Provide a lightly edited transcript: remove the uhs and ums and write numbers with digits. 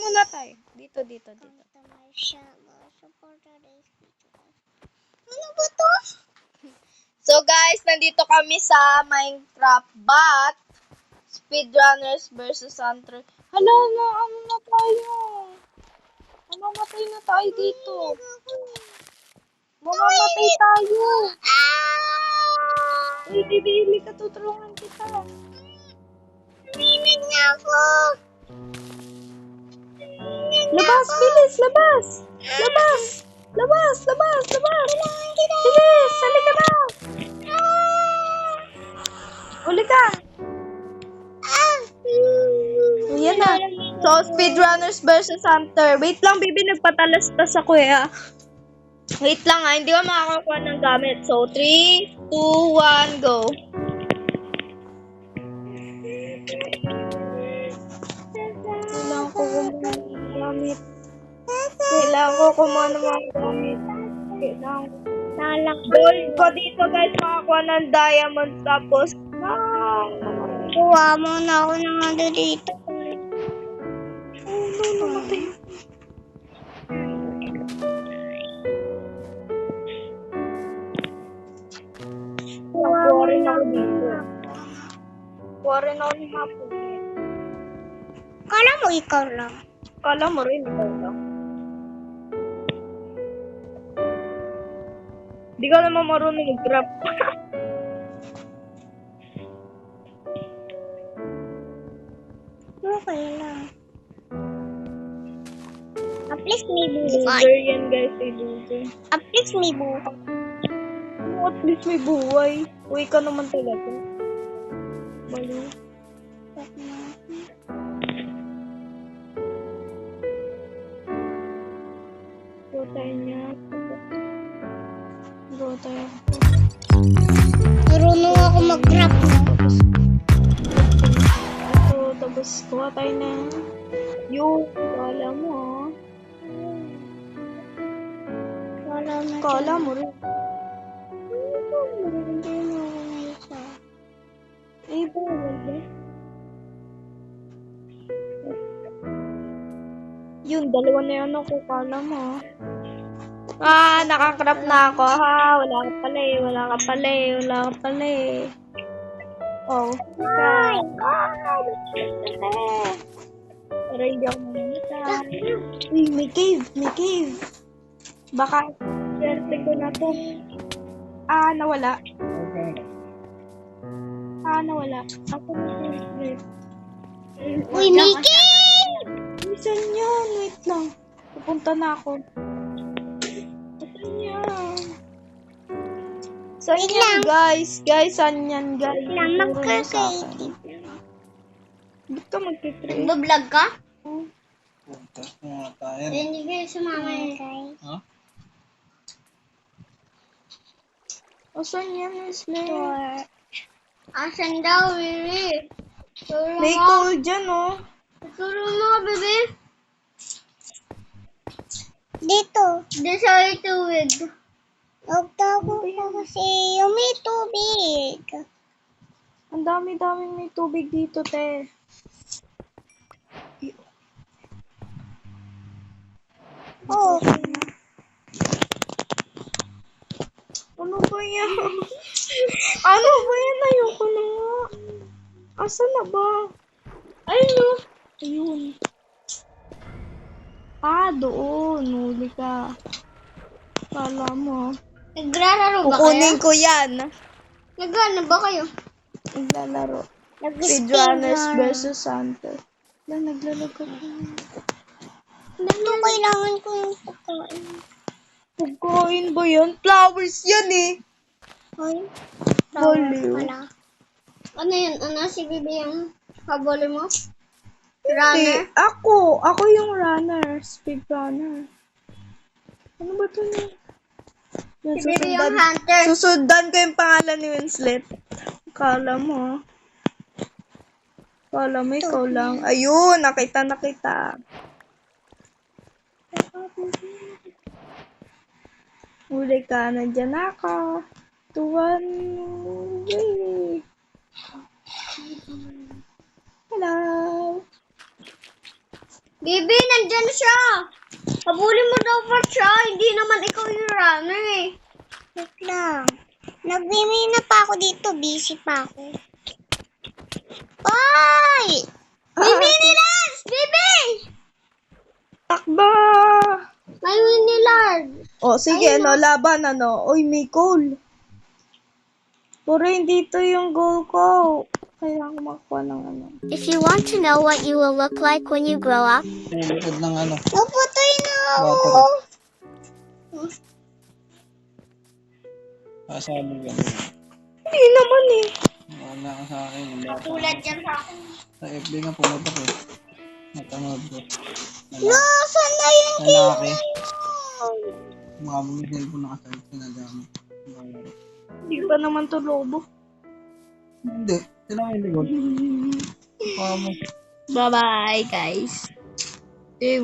muna tayo. Dito. Ano ba to? So guys, nandito kami sa Minecraft But Speedrunners versus Hunter. Hala na, ano na tayo? Mamamatay na tayo dito. Mamamatay tayo. Uy, bibili ka, tutulungan kita. Naminig na ako. Labas, bilis, labas. Labas. Bilis, halika na. Uli ka. Yan na. So, Speedrunners versus Hunter. Wait lang, baby, nagpatalastas ako Wait lang hindi ka makakakuha ng gamit. So, 3, 2, 1, go. Kailangan ko kumuha ng mga gamit. Gold ko dito guys, makakuha ng diamonds tapos Kuha mo na ako ng ano dito. namatay. Kuha rin ako dito. Kuha rin ako ng hapon. Kala mo ikaw lang. Kala mo rin, ikaw lang. Di ka naman marunong mag-craft. Okay lang. At least may buhay. Loser yan guys, loser. At least may buhay. At least may buhay. Uy ka naman talaga. Balo. Go tayo niya. Go tayo. Marunong ako mag-rap. Tapos kuha tayo na. Yung, kala mo Kala mo rin. Eh, bawal ba? Yun, dalawa na yun ako. Kala mo nakakrap na ako Wala ka pala Oh. Pero hindi ako mamatay. Uy, may cave. Baka, swerte ko na to. Nawala. Ako na first. Uy, Mickey! Saan yan? Wait lang. Pupunta na ako. Saan yan? Saan yan, guys? Saan yan, guys? Lang, Turo niyo sa akin. magkakaitip. Ba't ka magkikreate? Nagbablog ka? Punta muna tayo. Hindi kayo sumama yun, guys. Ha? Saan yan, Miss May? Asan daw, Wiwi? May coal dyan, Turo mo, bebe. Dito. Dito sa tubig. Nagtago ko kasi yung may tubig. Ang dami-daming may tubig dito, te. Oh. Ano ba yan? Ayoko na nga. Asan na ba? Ayun. Doon. Huli ka. Kala mo. Nagrararo ba kayo? Kukunin ko yan. Nagano ba kayo? Naglalaro. Speedrunners versus Hunter. Naglalaro. Ito kailangan ko yung pagkain. Pagkain ba yan? Flowers yan Ay, Baliw. wala. Ano yun? Ano si Bibi yung kabuli mo? Hindi. Runner? Ako yung runner. Speedrunner. Ano ba ito na? Si Bibi yung hunter. Susundan ko yung pangalan ni Winslet. Kala mo ikaw lang. Ayun, nakita. Huli ka, nandyan ako. Tuwan. Yay. Hello. Bibi, nandyan siya. Habulin mo daw pa siya. Hindi naman ikaw yung runner eh. Wait lang. Nagmimina pa ako dito. Busy pa ako. Oy! Bibi ni Lance! Bibi! Takba! May Winilard. O, sige, ano, laban, ano. Uy, may goal. Puro hindi to yung goal ko. Kailangan ko makuha ng ano. If you want to know what you will look like when you grow up, Likod ng ano. Naputay na ako. Battery. Sabi ganun. Hindi naman eh. Wala ka sa akin. Wala ka. Tulad dyan sa akin. Sa FB nga pumutok eh. Natanood ko. Nasaan na yung Lalaki. Mga bumisel po nakasalit sa nagamit. Hindi pa naman to lobo. Hindi. Sila may likod. Pamo. Bye-bye, guys. Eh,